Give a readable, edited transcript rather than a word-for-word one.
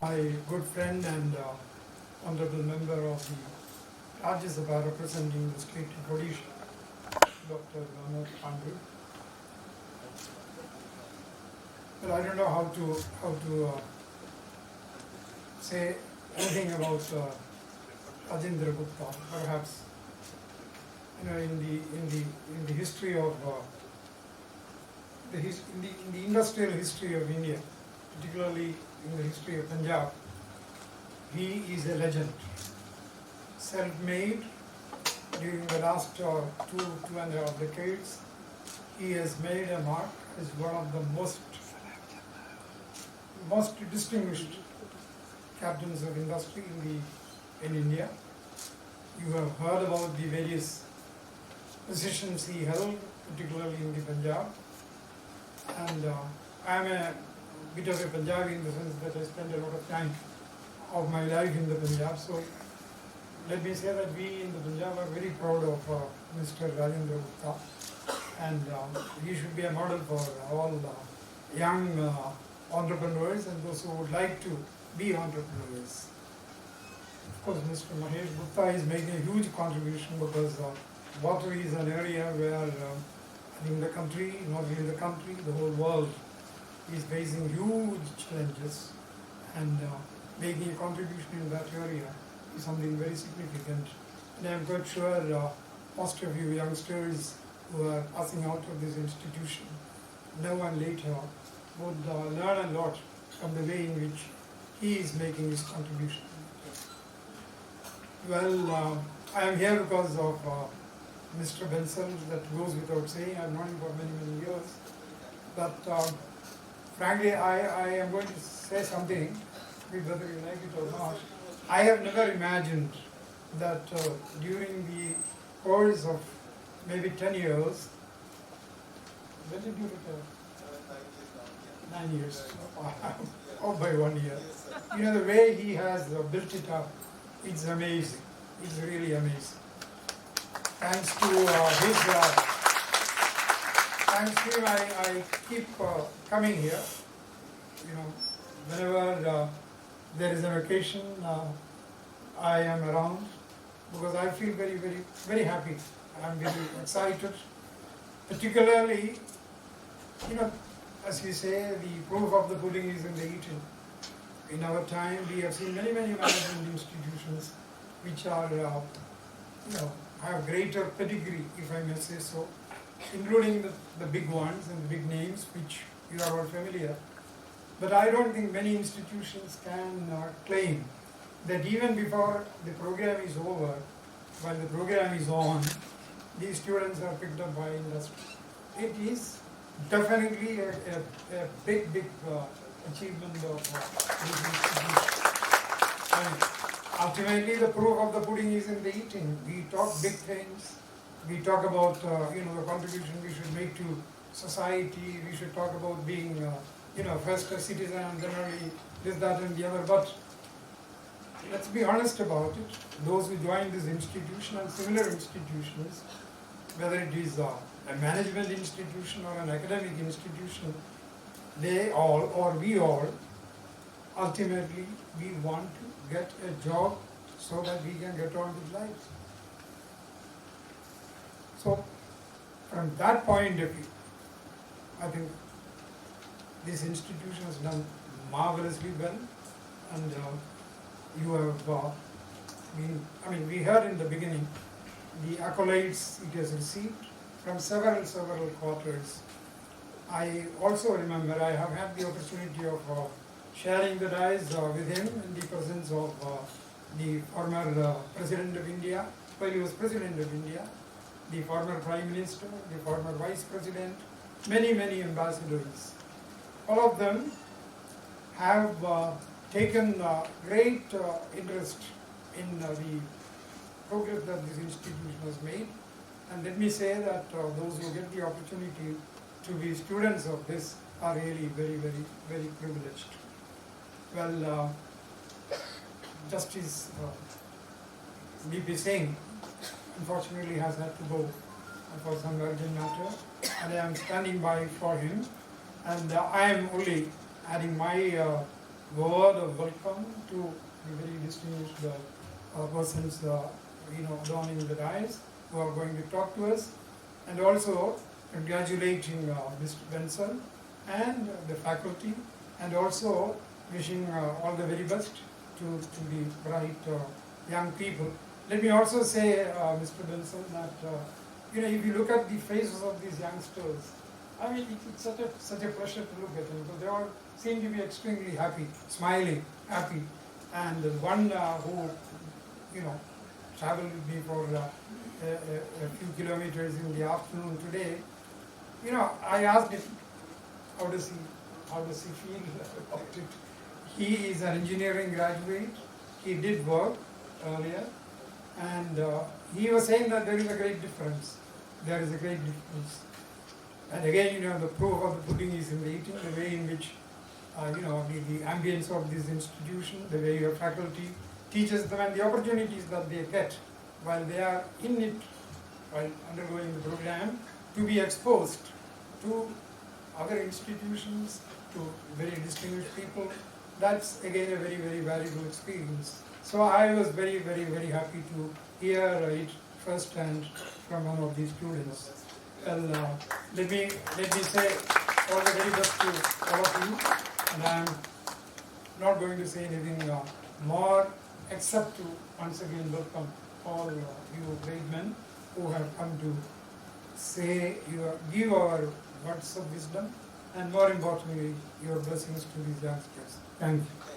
My good friend and honorable member of the Rajya Sabha representing the state of Odisha, Dr. Hon'ble. But I don't know how to say anything about Rajendra Gupta. Perhaps in the history of in the industrial history of India, particularly in the history of Punjab, he is a legend. Self-made during the last two and a half decades, he has made a mark as one of the most distinguished captains of industry in India. You have heard about the various positions he held, particularly in the Punjab. And I am a bit of a Punjabi in the sense that I spent a lot of time of my life in the Punjab. So let me say that we in the Punjab are very proud of Mr. Rajendra Gupta, and he should be a model for all young entrepreneurs and those who would like to be entrepreneurs. Of course, Mr. Mahesh Gupta is making a huge contribution because water is an area where I think the country, not only the country, the whole world is facing huge challenges, and making a contribution in that area is something very significant. And I am quite sure most of you youngsters who are passing out of this institution now and later would learn a lot from the way in which he is making his contribution. Well, I am here because of Mr. Benson, that goes without saying. I have known him for many years. But frankly, I am going to say something, whether you like it or not. I have never imagined that during the course of maybe 10 years, when did you retire? 9 years. Oh, by 1 year. You know, the way he has built it up, it's amazing. It's really amazing. Thanks to thanks to him, I keep coming here. You know, whenever there is an occasion, I am around because I feel very happy. I am very excited. Particularly, you know, as we say, the proof of the pudding is in the eating. In our time, we have seen many management institutions which are, you know, have greater pedigree, if I may say so, including the big ones and the big names, which you are all familiar. But I don't think many institutions can claim that even before the program is over, while the program is on, these students are picked up by industry. It is definitely a big achievement of this institution. And ultimately, the proof of the pudding is in the eating. We talk big things. We talk about you know, the contribution we should make to society. We should talk about being you know, first a citizen and then only this, that, and the other. But let's be honest about it. Those who join this institution and similar institutions, whether it is a management institution or an academic institution, they all or we all ultimately we want to get a job so that we can get on with life. So from that point of view, I think this institution has done marvelously well, and you have been, I mean, we heard in the beginning the accolades it has received from several quarters. I also remember I have had the opportunity of sharing the dais with him in the presence of the former President of India, while he was President of India, the former Prime Minister, the former Vice President, many ambassadors. All of them have taken great interest in the progress that this institution has made. And let me say that those who get the opportunity to be students of this are really very privileged. Well, Justice B.P. Singh unfortunately has had to go for some urgent matter, and I am standing by for him. And I am only adding my word of welcome to the very distinguished persons, adorning the dais, who are going to talk to us, and also congratulating Mr. Benson and the faculty, and also wishing all the very best to the bright young people. Let me also say, Mr. Benson, that if you look at the faces of these youngsters, I mean, it's such a pleasure to look at them, because they all seem to be extremely happy, smiling, happy. And the one who, traveled with me for a few kilometers in the afternoon today, I asked him, how does he feel about it? He is an engineering graduate. He did work earlier, and he was saying that there is a great difference. There is a great difference. And again, the proof of the pudding is in the eating, the way in which, the ambience of this institution, the way your faculty teaches them, and the opportunities that they get while they are in it, while undergoing the program, to be exposed to other institutions, to very distinguished people. That's again a very, very valuable experience. So I was very, very, very happy to hear it firsthand from one of these students. Well, let me say all the very best to all of you, and I'm not going to say anything more except to once again welcome all you great men who have come to give our words of wisdom, and more importantly, your blessings to these youngsters. Thank you.